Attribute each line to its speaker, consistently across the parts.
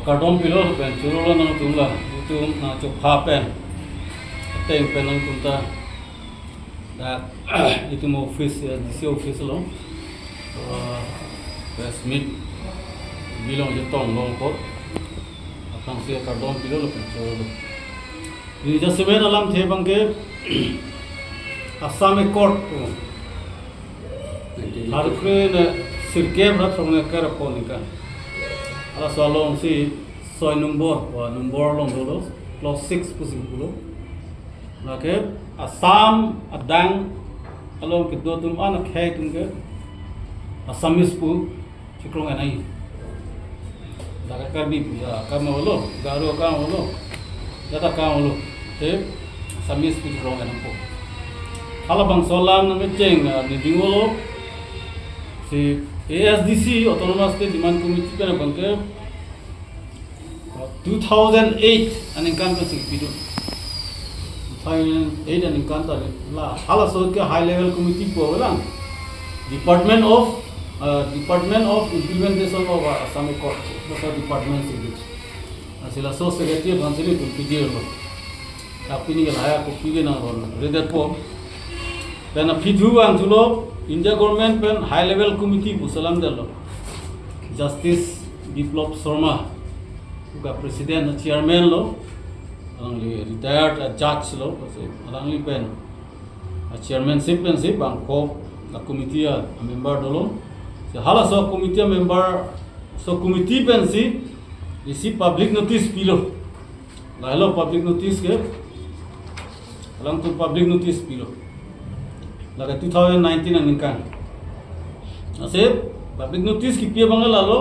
Speaker 1: Karton pilo pen churulo nang tumla itu na pha pen teng pen nang tumta da itu mo office DC office lo smith bilong je tong long ko apang se karton pilo lo pen churulo ini jasme alam the bangke Assam court harkre ne sirke brat from kar ponika ala salong si soy number long dolo plus 6 pusing pulo lake Assam adang along ke do tum an khai tum ke Assamese pu chikrong anai daga karbi puja kam holo garo kam holo jata kam holo te Assamese pu chikrong anam po ala bang solam na mecheng ni dingolo si ASDC Autonomous State Demand Committee pen bangke 2008 aning kan pa sig pido 2008 aning kan ta la hala so ke high level committee po wala Department of Implementation of Assam Court so department sig asila so secretary bansili tu pidi lo tapini ke laya ko pige na ron redet po pena pidu ang tulo India government pen high level committee busalam dalo Justice Biplop Sharma uga president chairman lo alangli retired judge lo alangli pen chairmanship pen si bangko la committee a member dolo se hala so committee member so committee pen si isi public notice pilo la hello public notice ke alang tu public notice pilo laga 2019 aning kan ase public notice ki pia bangal alo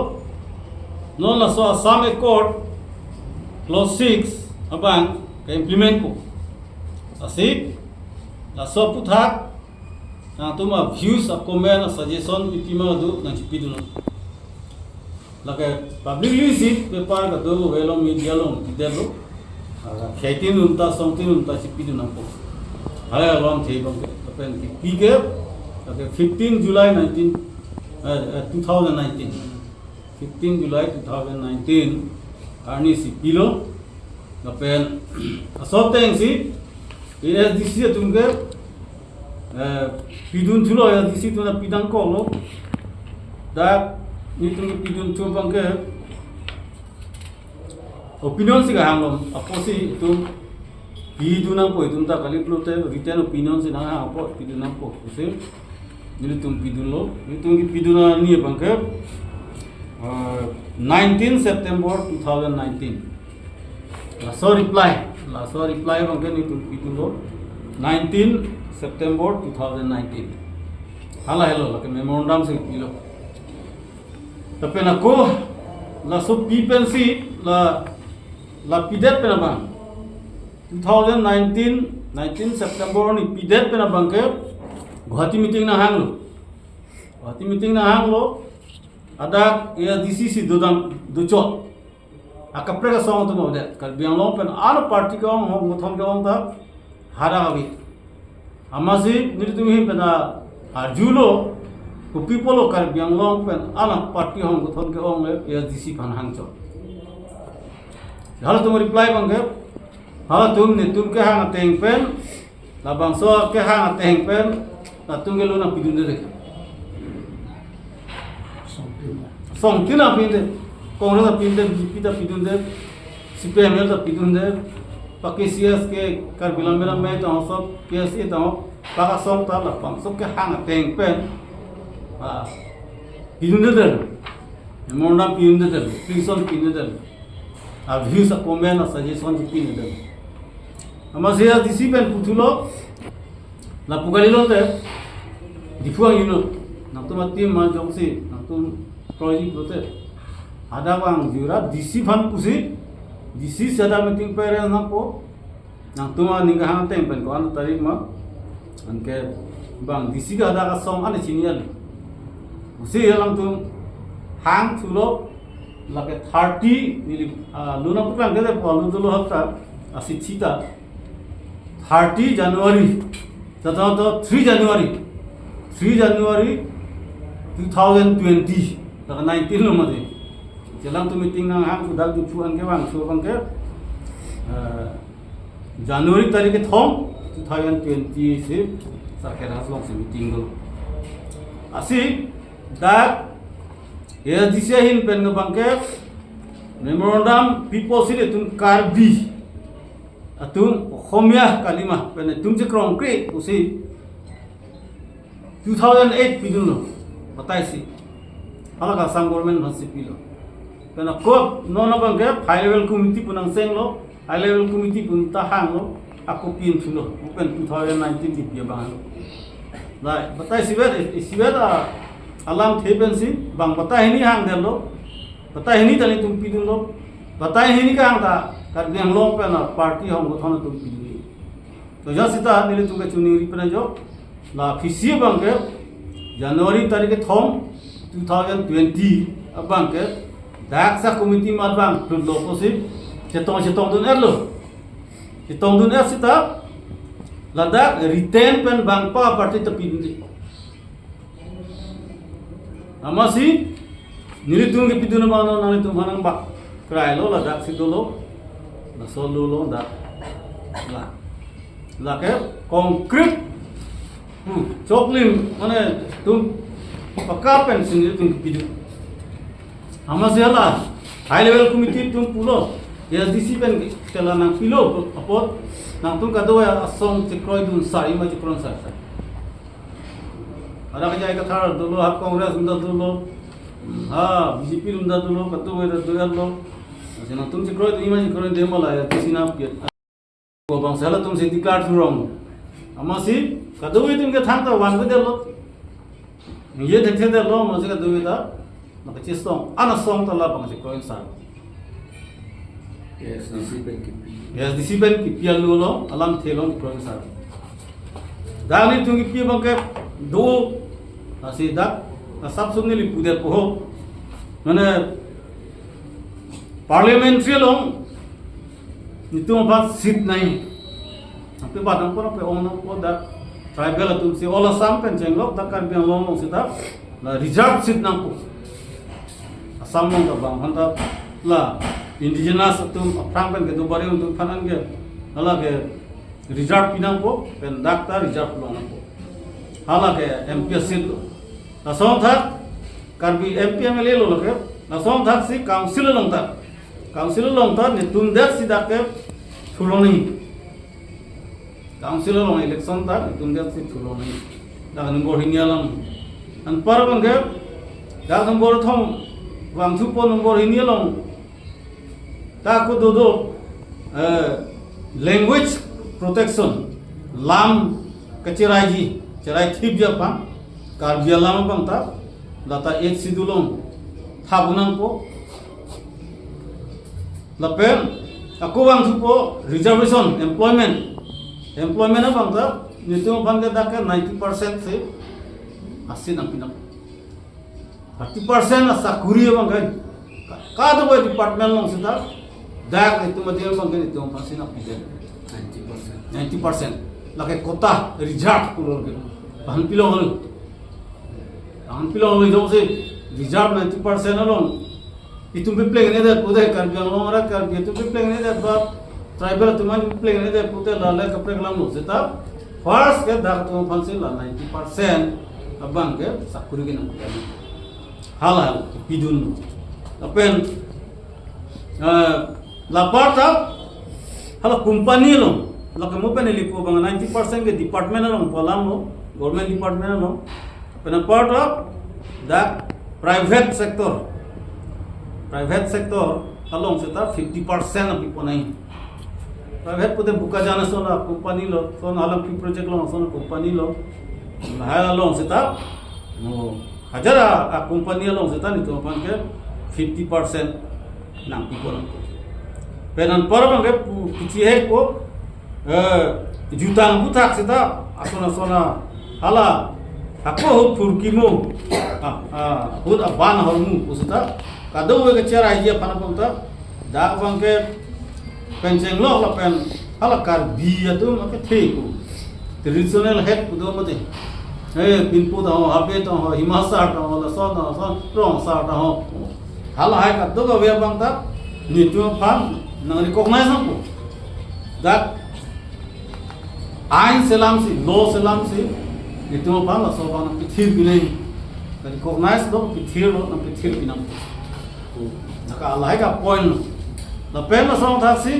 Speaker 1: non la so Assam Accord clause 6 abang ka implement ko ase la so puthak na tuma views a comment a suggestion itima do na chipidu laga publicly sit paper ka do velo media lo idelo khaitin unta something unta chipidu na po hale along the bang Pige 15 July 2019 15 July 2019 Arni si pilo napen asoteng si ASDC tumge pidun thulo ASDC tuna pidang ko lo da ni tum pidun thu bangke opinion si ga hangom aposi tum pidunang po itum ta kali plote written opinion sin ha po pidunang po use nilitum pidun lo nitum ki piduna ni bangke 19 September 2019 la so reply bangke nitum pidun lo 19 September 2019 hala hello la ke memorandum se pilo tapi nako la so pipensi la pidet pena bang 2019 September ni pidet pena bangke Guwahati meeting na hang lo ada ASDC si duchot akapre ka song to mode kal biang lo pen ala party ka mo thom ka ta hara abi amasi nitumi pena ajulo ku people lo kal biang lo pen ala party hom thom ka ong ASDC kan hang cho halo tum reply bangke hala tum ke hang teng pen la bangso ke hang teng pen la tum gelo na pidun de song tina pinde kongre da pinde pita pidun de CPM da pidun de pakisias ke kar bilamera me ta sob PSE ta paka song ta la bangso ke hang teng pen pidun de monda pidun de pison pidun de a views a comment a suggestion pidun de Amasya ASDC pen putulo la pugalilo te difuang yuno naktu mati ma jongsi naktu project lote ada bang jura DC fan pusi DC sada meeting pere na po naktu ma ninga hang teng pen ko an tarik ma anke bang DC ga ada ka song ane chinial usi yalang tu hang thulo la ke 30 ni luna putang de po lu tulo hafta asithita 30 January tata to 3 January 2020 19 lo made jelang tu meeting nang hang sudah dipuan ke bang so bang ke Januari tarik ke thom 2020 se sakera long se meeting do asi da ASDC hin pen bang ke memorandum people sile tum karbi atum khomya kalima pen tum je konkret usi 2008 pidun lo batai si hala ka sam government bhansi pilo pena ko no bang ke high level committee punang seng lo high level committee pun ta hang lo aku pin thulo pen 2019 di pia bang lai batai si da alam theben si bang batai ni hang del lo batai ni tani tum pidun lo batai ni ka hang ta kar biang lo pena party hong go thona tum pidun to ja sita nile tum ke chuni ri pena jo la phisi bang ke Januari tarik thom 2020 abang ke daksa committee mat bang tu lo ko si chetong dun erlo chetong dun er sita ladak retain pen bang pa party tepi ni amasi nilitung ke piduna mano nang itu manang bak krai lo ladak si dolo na solo lo dak la ke konkret choklim mane tum pakka pen sing tum pidu amase hala high level committee tum pulo ASDC pen tela nang pilo apot nang tum kadwa asong chikroi dun sari ma chikron sa ada ka jai ka thar dolo ha congress unda dolo ha BJP unda dolo kadwa da doyal lo sina tum chikroi du ima chikroi demala ya tisina ko bang sala tum se declare wrong amasi kadoi tum ke thang ta wan ko del lo ye dekhe del lo ma se kadoi da ma ke song ana song ta la bang se coin sa ASDC ben ki pial lo alam thelon coin sa dani tum ki pi bang ke do asi da sab sumne li puder po mane parliamentary long nitu ma sit nai ape badang por ape ong po da tribal atum si ola sam pen jenglok da kar biang long sita la reserve sit nang po asam nang da bang hanta la indigenous atum aprang pen ke do bari untu phanan ge ala ke reserve pinang po pen dakta reserve long po hala ke MP sit la som thak kar bi MP MLA lo ke la som thak si council long ta ni tum dat si da ke thuloni council long election ta tum dat si thuloni da number hinyalam an par bang ke da number thom wang thu po number hinyalong ta ko do language protection lam kachirai cerai thip ja pa kar bialam bang ta lata ek sidulong thabunang po lapen aku bang thu po reservation employment bang ta nitu bang da ka 90% se asin ang pinang 30% asa kuri bang ka do department long sita dak itu madem bang itu asin ang pinang 90% lake kota reserve kulor ke han pilong lo se reserve 90% along itu pleng ne da pode kar biang long ra kar bi itu pleng ne da ba tribal tuman pleng ne da pute la la kapre kalam lo seta first ke dak tu fansi la 90% abang ke sakuri ke nam halal pidun apen la parta hala company lo la kemo pen lipo bang 90% ke department lo polam lo government department lo pen part of the private sector along seta 50% of people nahi private pute buka jana sona company lo sona alam ki project lo sona company lo ha along seta no hajara a company along seta ni to pan ke 50% nang people penan par bang ke pichi he ko jutang butak seta asona hala aku purkimo hud aban hormu usita kado we ke cara dia pana ponta da bang ke penceng lo la pen hala kar bi atu ma ke theiku traditional head pudo mate pinpu da habe to himasa ta la son rong sa ta ho hal hai ka do ga bang ta ni tu fan nang recognize ko that ain selam si law selam si ni tu fan la so bang pithir binai recognize do pithir lo na pithir binang naka alai ka point la pen la song tha si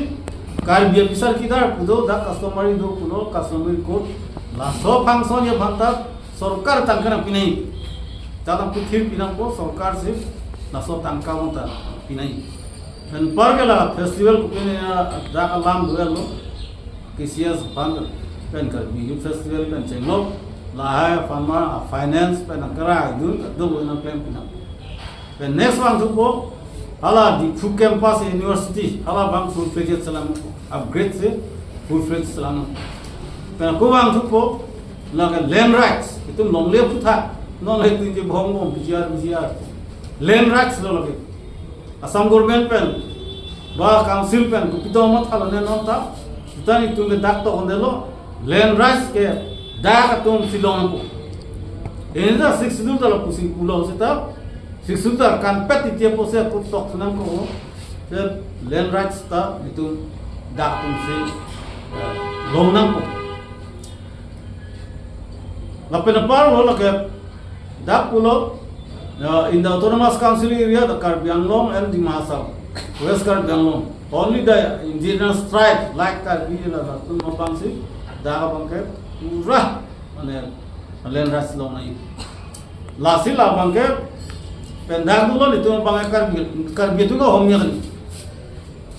Speaker 1: kar bi officer kidar pudo da customary do puno customary code la so function ye bhanta sarkar tangkana pinai tada pithir pinang ko sarkar se la so tangka monta pinai dan pargala festival ko pine da alam do lo kisias bang pen kar bi youth festival pen chenglo la ha farma finance pen kara do na plan pinang pen next one to go hala di full campus university hala bang full fledged salam upgrade se full fledged salam pen ko bang to go la land rights itu long le putha non le tu je bhong bom bijar land rights lo lage asam government pen ba council pen ko pito mat hala ne non ta tani tu le dak to ondelo land rights ke da ka tum silong ko enda 6 dul ta pusing pulau seta 6 dul kan pet ti po se ko tok sunan ko land rights ta itu dak tum se long nang ko Lapenapar lo lage dak pulo in the autonomous council area the Karbi Anglong and the Mahasal West Karbi Anglong only the indigenous tribe like Karbi la tun mapangsi da bangke pura ane land rights lo nai lasi la bangke pendak dulo itu bangke Karbi itu ko homnya kan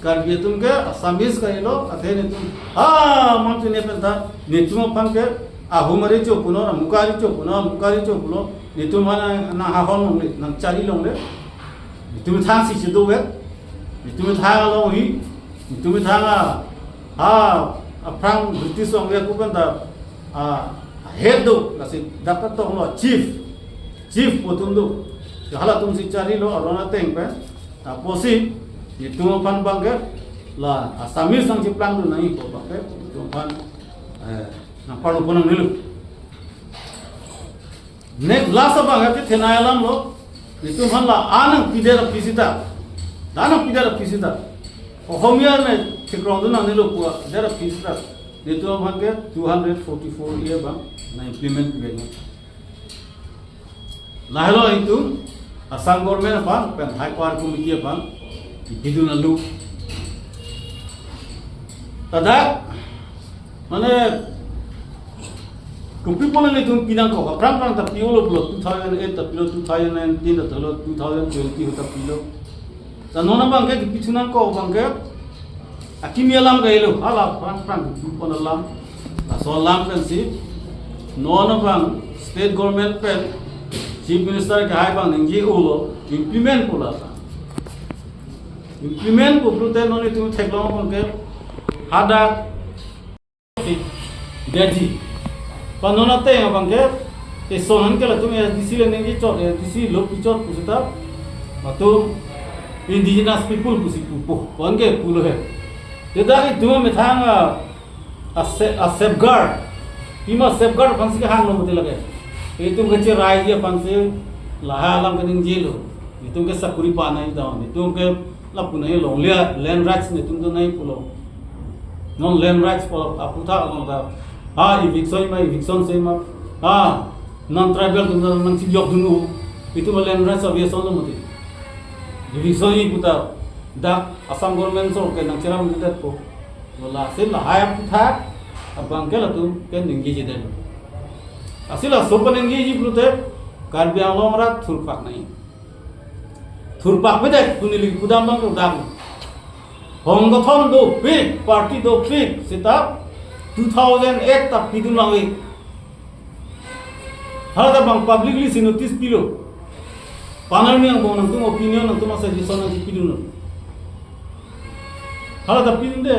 Speaker 1: Karbi itu ke Assamese ka ilo athen itu mantu ne penta nitu bangke ahumari cho puno na mukari cho puno nitu mana na hahon nong nang cari long le nitu thang si chido we nitu thang long hi nitu thang aprang british ong we ku penta head do kasi dapat to lo chief potum do hala tum si cari lo arona teng pe posi nitu pan bangke la Assamese sang ciplang do nai ko bangke nitu pan na paro punang nilu next last apa ngati thenayalam lo itu manla anang pidera pisita dana pidera pisita ohomia me thikrong duna nilu puwa dera pisita itu bangke 244 year bang na implement bega lahlo itu Assam government bang pen high power committee bang biduna lu tada mane Kung people na itong pinang ko, prang tapilo pulo 2008 tapilo 2019 tapilo 2020 tapilo. Sa nona bang kaya pitunan ko bang kaya akimi alam kayo hala prang people alam. So alam kan si nona bang state government pen chief minister ke hai bang ngi ulo implement pula. Implement ko prute nona itong teknologi bang kaya ada gaji Panona te yang bangke, sohan ke latung ASDC le nengi chot ASDC lo pichot pusita, matu indigenous people pusi pupo, bangke pulo he. Jadi itu methang a safeguard, pima safeguard pansi ke hang lo mati lagi. Itu kecil rai dia pansi laha alam kening jelo, itu ke sakuri panai down, itu ke lapunai long liat land rights ni itu nai pulo, non land rights pulo aputa along dah. eviction say ma non tribal tu nang si yok dunu itu land rights aviation lo mati eviction i puta da Assam government so ke nang chiram didat ko wala sil hayam putha abang ke latu ke ningi ji den asila sopan ningi ji pute Karbi Anglong rat thurpak nai thurpak bede kunili kudam bang dam honggathon do big party do big sita 2008 tak pidun langi. Hala bang publicly si notice pilo. Panel ni ang bang nang opinion nang masa suggestion nang pidun. Hala tak pidun de.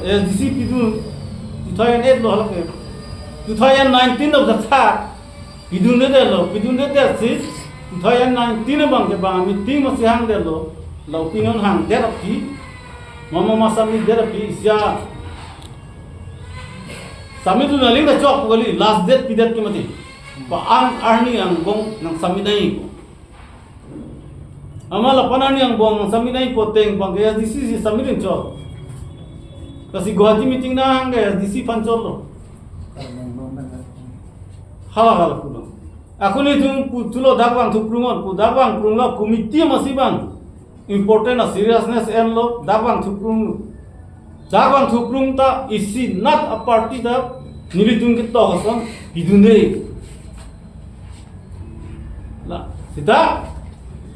Speaker 1: ASDC pidun 2008 lo hala ke. 2019 of the tha pidun de si 2019 bang ke bang meeting masih hang de lo opinion hang de rapi. Mama masami dera pi isya sami tu naling dah cok kali last date pidat ke mati pa ang arni ang bong nang sami dai ko amala panani yang bong saminai poteng bang ASDC si samirin chol kasi Guwahati meeting na hang ASDC fan chol lo hala puno aku ni tum putulo dakwang thuprungon pu dakwang prunglo committee masibang important a seriousness en lo dakwang thuprung ta is not a party da nilitung ke to hasan bidunde la sita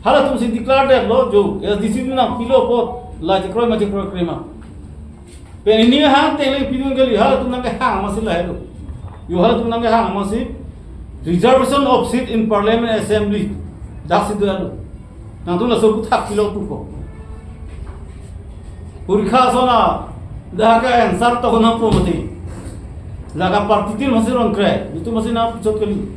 Speaker 1: hala tum si declare de lo jo ASDC na pilo pot la jekro ma jekro krema pe ni ha te le pidun gali hala tum na ke ha masila helo yo hala tum na ke ha masi reservation of seat in parliament assembly daksi do nang tu la so puthak pilo tu ko purikha sona daga answer to na promoti laga partitil masiron kre itu masih na puchot kali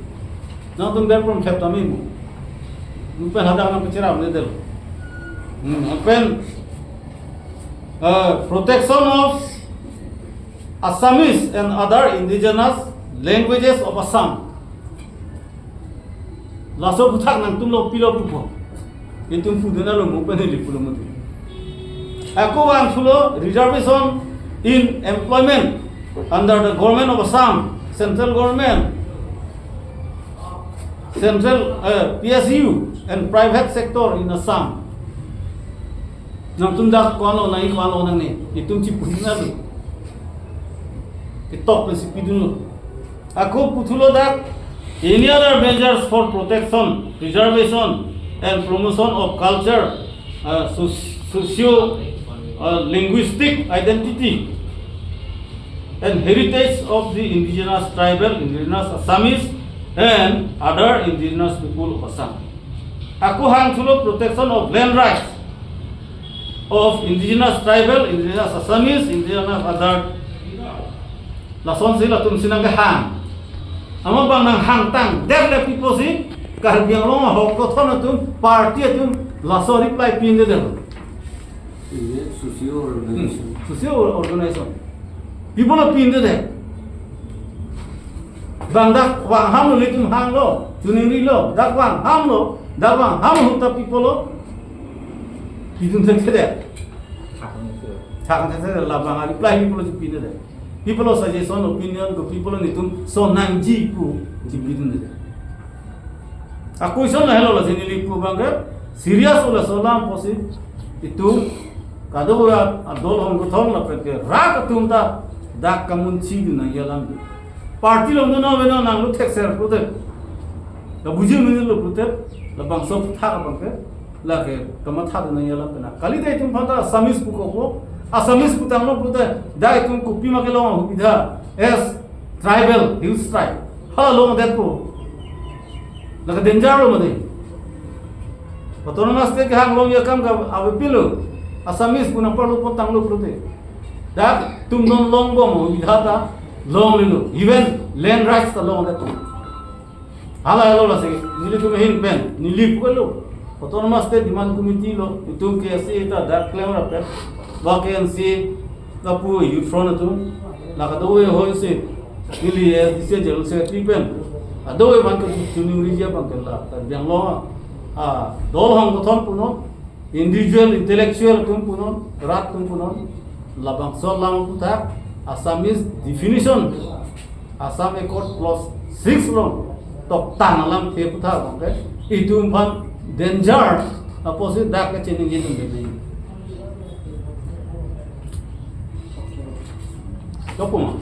Speaker 1: na tum der prom khapta me mu pen hada na pechera ne del pen protection of Assamese and other indigenous languages of Assam laso puthak nang tum lo pilo pupo itum pudena lo mu pen li pulo mati aku wang thulo reservation in employment under the government of Assam, central government, central PSU and private sector in Assam. Nang tunda kwalo nai kwalo nang ni itum chi pudina lo itok principi dulu aku puthulo dak any other measures for protection, preservation and promotion of culture, socio linguistic identity and heritage of the indigenous tribal, indigenous Assamese and other indigenous people of Assam. Aku hang thulo protection of land rights of indigenous tribal, indigenous Assamese, indigenous other lason sila tum sinang ke hang. Amo bang nang hang tang der people si kar biang lo hok ko thon tum party tum laso reply pin de der. Socio organization. People of pin de der. Bang dak wang ham lo litum hang lo, tuning ri lo, dak wang ham lo, dak wang ham huta people lo. Pidun de der. Thang de der la bang reply people lo pin de der. People of suggestion, opinion, go people ni tum so nang ji pu ji pidun de der. Aku ison la hello la sinili pu bang serious ola solam posi itu kado ya adol hong ko thong la pe rak tum ta dak kamun chi na yalam party lo no no nang lu tek ser pu de la buji ni lo pu de la bang so tha ka bang ke la ke kama tha na yalam na kali dai tum phata samis pu ko Assamese pu tang lo pu de dai tum kupi ma ke lo bidha as tribal hills tribe hala lo de pu la ka danger lo ma de autonomous state ke hang lo ya kam ka awe pilu Assamese pu na parlo pu tang lo pu de dak tum non long bom bidha ta long lo even land rights ta long de hala lo la se nili tu hin pen nili pu lo autonomous state demand committee lo itu ke se ta dak claim ra pe vacancy kapu youth front tu la ka do ho se nili ASDC jel se tripen ado ban ka tuning ri ja ban ka la ta biang lo dol hang ko thon puno individual intellectual tum puno rat tum puno labang so lang puta Assamese definition Assam Accord plus 6 lo tok tan alam te puta bang ke itu ban danger opposite dak ka chening ji tum be Dopo